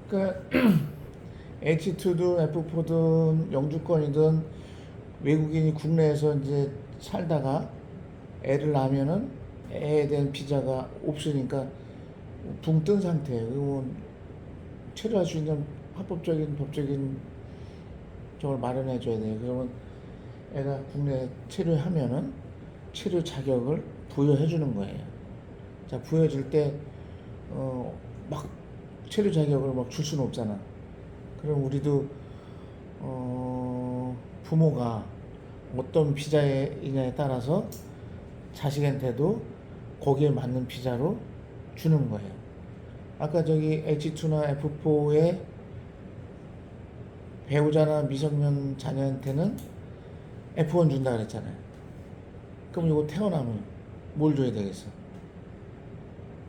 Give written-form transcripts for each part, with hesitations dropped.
그러니까 H2든 F4든 영주권이든 외국인이 국내에서 이제 살다가 애를 낳으면은 애에 대한 비자가 없으니까 붕 뜬 상태예요. 그러면 체류할 수 있는 합법적인 법적인 저걸 마련해 줘야 돼요. 그러면 애가 국내에 체류하면은 체류 자격을 부여해 주는 거예요. 자, 부여해 줄 때 막 체류 자격을 막 줄 수는 없잖아. 그럼 우리도 부모가 어떤 비자이냐에 따라서 자식한테도 거기에 맞는 비자로 주는 거예요. 아까 저기 H2나 F4의 배우자나 미성년 자녀한테는 F1 준다 그랬잖아요. 그럼 이거 태어나면 뭘 줘야 되겠어?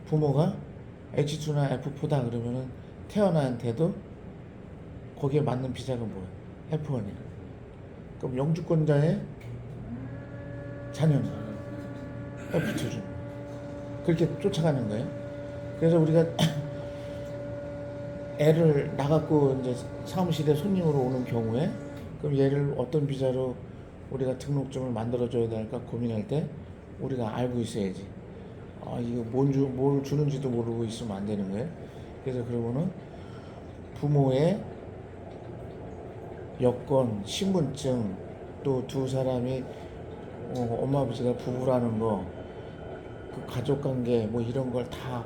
부모가 H2나 F4다 그러면은 태어나한테도 거기에 맞는 비자가 뭐야? F1이야. 그럼 영주권자의 자녀는 F2 준. 그렇게 쫓아가는 거예요. 그래서 우리가 애를 나갖고 이제 사무실에 손님으로 오는 경우에 그럼 얘를 어떤 비자로 우리가 등록증을 만들어줘야 될까 고민할 때 우리가 알고 있어야지. 아, 이거 뭘 주는지도 모르고 있으면 안 되는 거예요. 그래서 그러면은 부모의 여권, 신분증, 또 두 사람이 엄마 아버지가 부부라는 거, 그 가족 관계 뭐 이런 걸 다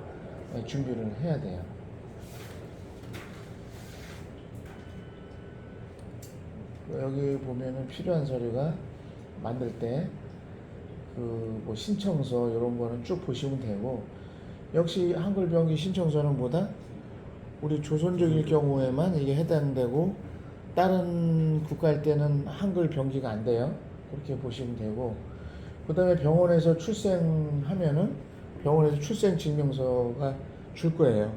준비를 해야 돼요. 여기 보면은 필요한 서류가 만들 때 그 뭐 신청서 이런 거는 쭉 보시면 되고, 역시 한글 병기 신청서는 뭐다? 우리 조선족일 경우에만 이게 해당되고 다른 국가일 때는 한글 병기가 안 돼요. 그렇게 보시면 되고, 그 다음에 병원에서 출생하면은 병원에서 출생 증명서가 줄 거예요.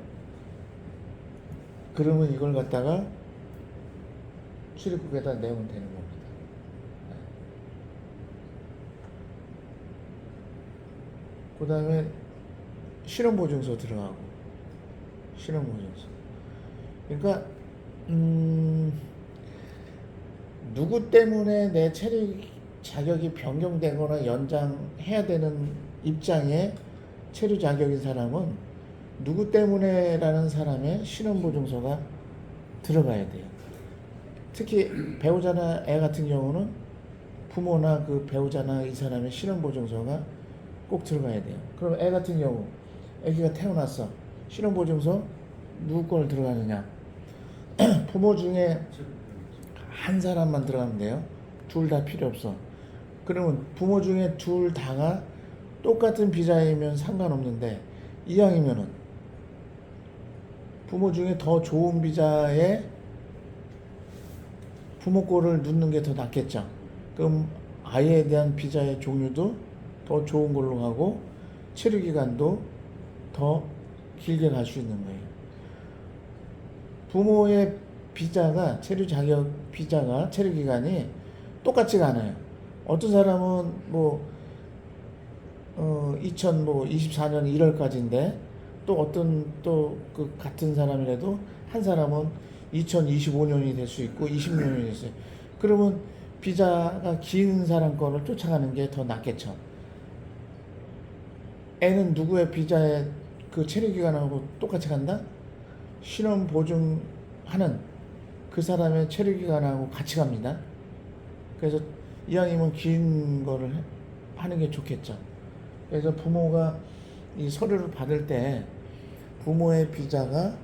그러면 이걸 갖다가 출입국에다 내면 되는 겁니다. 그 다음에 실업보증서 들어가고, 실업보증서. 그러니까 누구 때문에 내 체류 자격이 변경되거나 연장해야 되는 입장에 체류 자격인 사람은 누구 때문에라는 사람의 신원보증서가 들어가야 돼요. 특히 배우자나 애 같은 경우는 부모나 그 배우자나 이 사람의 신원보증서가 꼭 들어가야 돼요. 그럼 애 같은 경우 애기가 태어났어. 신원보증서 누구 거를 들어가느냐? 부모 중에 한 사람만 들어가면 돼요. 둘 다 필요 없어. 그러면 부모 중에 둘 다가 똑같은 비자이면 상관없는데 이왕이면은 부모 중에 더 좋은 비자에 부모 거를 넣는 게 더 낫겠죠. 그럼 아이에 대한 비자의 종류도 더 좋은 걸로 하고 체류 기간도 더 길게 갈 수 있는 거예요. 부모의 비자가 체류 자격 비자가 체류 기간이 똑같지가 않아요. 어떤 사람은 2024년 1월까지인데 또 어떤 또 그 같은 사람이라도 한 사람은 2025년이 될 수 있고 20년이 됐어요. 그러면 비자가 긴 사람 거를 쫓아가는 게 더 낫겠죠. 애는 누구의 비자에 그 체류 기간하고 똑같이 간다? 신원 보증하는 그 사람의 체류 기간하고 같이 갑니다. 그래서 이왕이면 긴 거를 하는 게 좋겠죠. 그래서 부모가 이 서류를 받을 때 부모의 비자가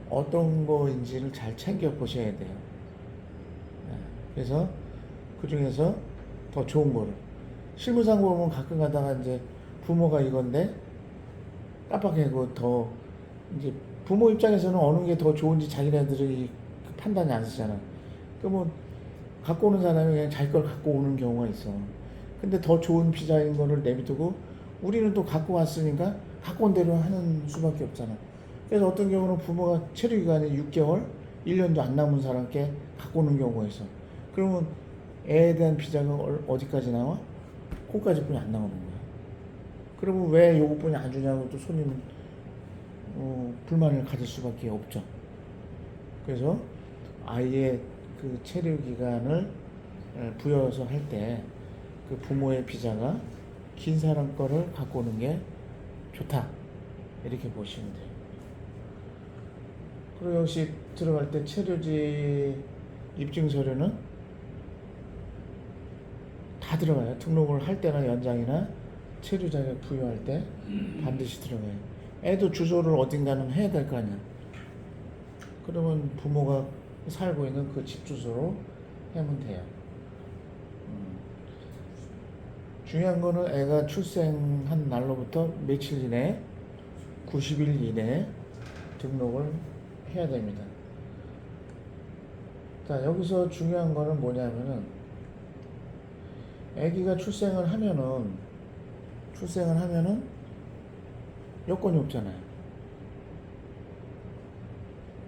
어떤 거인지를 잘 챙겨 보셔야 돼요. 그래서 그 중에서 더 좋은 거를 실무상 보면 가끔 가다가 이제 부모가 이건데 깜빡하고 더 이제 부모 입장에서는 어느 게 더 좋은지 자기네들이 판단이 안 쓰잖아. 그러면 갖고 오는 사람이 그냥 자기 걸 갖고 오는 경우가 있어. 근데 더 좋은 비자인 거를 내비두고 우리는 또 갖고 왔으니까 갖고 온 대로 하는 수밖에 없잖아. 그래서 어떤 경우는 부모가 체류 기간이 6개월, 1년도 안 남은 사람께 갖고 오는 경우가 있어. 그러면 애에 대한 비자가 어디까지 나와? 그거까지뿐이 안 나오는 거야. 그러면 왜 요것뿐이 안 주냐고 또 손님은 불만을 가질 수밖에 없죠. 그래서 아이의 그 체류 기간을 부여해서 할 때 그 부모의 비자가 긴 사람 거를 갖고 오는 게 좋다. 이렇게 보시면 돼요. 그리고 역시 들어갈 때 체류지 입증 서류는 다 들어가요. 등록을 할 때나 연장이나 체류 자격 부여할 때 반드시 들어가요. 애도 주소를 어딘가는 해야 될 거 아니야. 그러면 부모가 살고 있는 그 집 주소로 하면 돼요. 중요한 거는 애가 출생한 날로부터 며칠 이내, 90일 이내에 등록을 해야 됩니다. 자, 여기서 중요한 거는 뭐냐면은 아기가 출생을 하면은 여건이 없잖아요.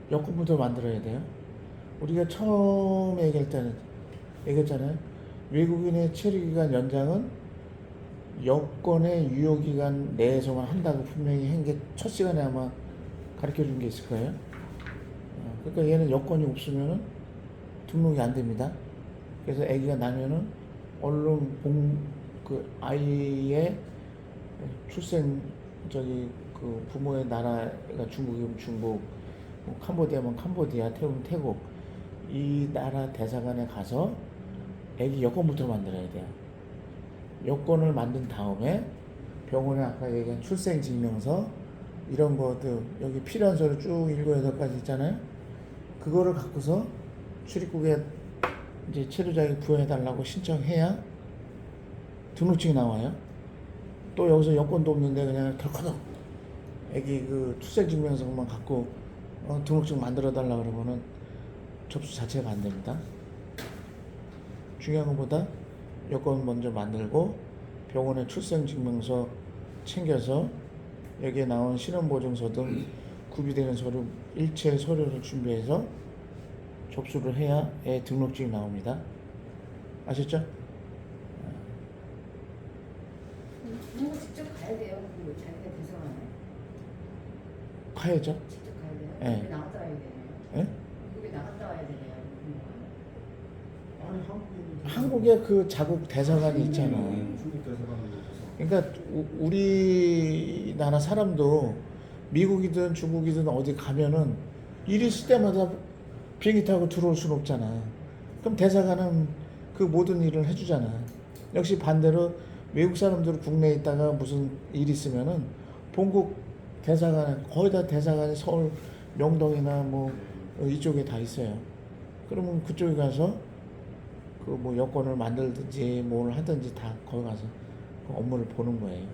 여건부터 만들어야 돼요. 우리가 처음에 얘기했잖아요. 외국인의 체류기간 연장은 여권의 유효기간 내에서만 한다고 분명히 한 게 첫 시간에 아마 가르쳐 준 게 있을 거예요. 그러니까 얘는 여권이 없으면은 등록이 안 됩니다. 그래서 아기가 나면은 얼른 그 아이의 출생 그 부모의 나라가 중국이면 중국, 뭐 캄보디아면 캄보디아, 태국이면 태국, 이 나라 대사관에 가서 아기 여권부터 만들어야 돼요. 여권을 만든 다음에 병원에 아까 얘기한 출생증명서 이런 것도 여기 필요한 서류 쭉 7-8가지 있잖아요. 그거를 갖고서 출입국에 이제 체류 자격 부여해달라고 신청해야 등록증이 나와요. 또 여기서 여권도 없는데 그냥 덜커덕 애기 그 출생증명서만 갖고 등록증 만들어달라 그러면은 접수 자체가 안 됩니다. 중요한 것보다 여권 먼저 만들고 병원에 출생증명서 챙겨서 여기에 나온 신원보증서 등 구비되는 서류 일체 서류를 준비해서 접수를 해야 애 등록증이 나옵니다. 아셨죠? 부모가 직접 가야 돼요. 그리고 자기가 대성하네. 가야죠. 직접 가야 돼요. 네. 미국에 나갔다 와야 되네요. 예? 미국에 나갔다 와야 되네요. 아니 한국에 한국에 그 자국 대사관이 있잖아. 중국 대사관이 있어서 그러니까 우리나라 사람도 미국이든 중국이든 어디 가면은 일 있을 때마다 비행기 타고 들어올 수는 없잖아. 그럼 대사관은 그 모든 일을 해주잖아. 역시 반대로 외국 사람들은 국내에 있다가 무슨 일 있으면은 본국 대사관에 거의 다 대사관이 서울 명동이나 뭐 이쪽에 다 있어요. 그러면 그쪽에 가서 그 뭐 여권을 만들든지 뭘 하든지 다 거기 가서 그 업무를 보는 거예요.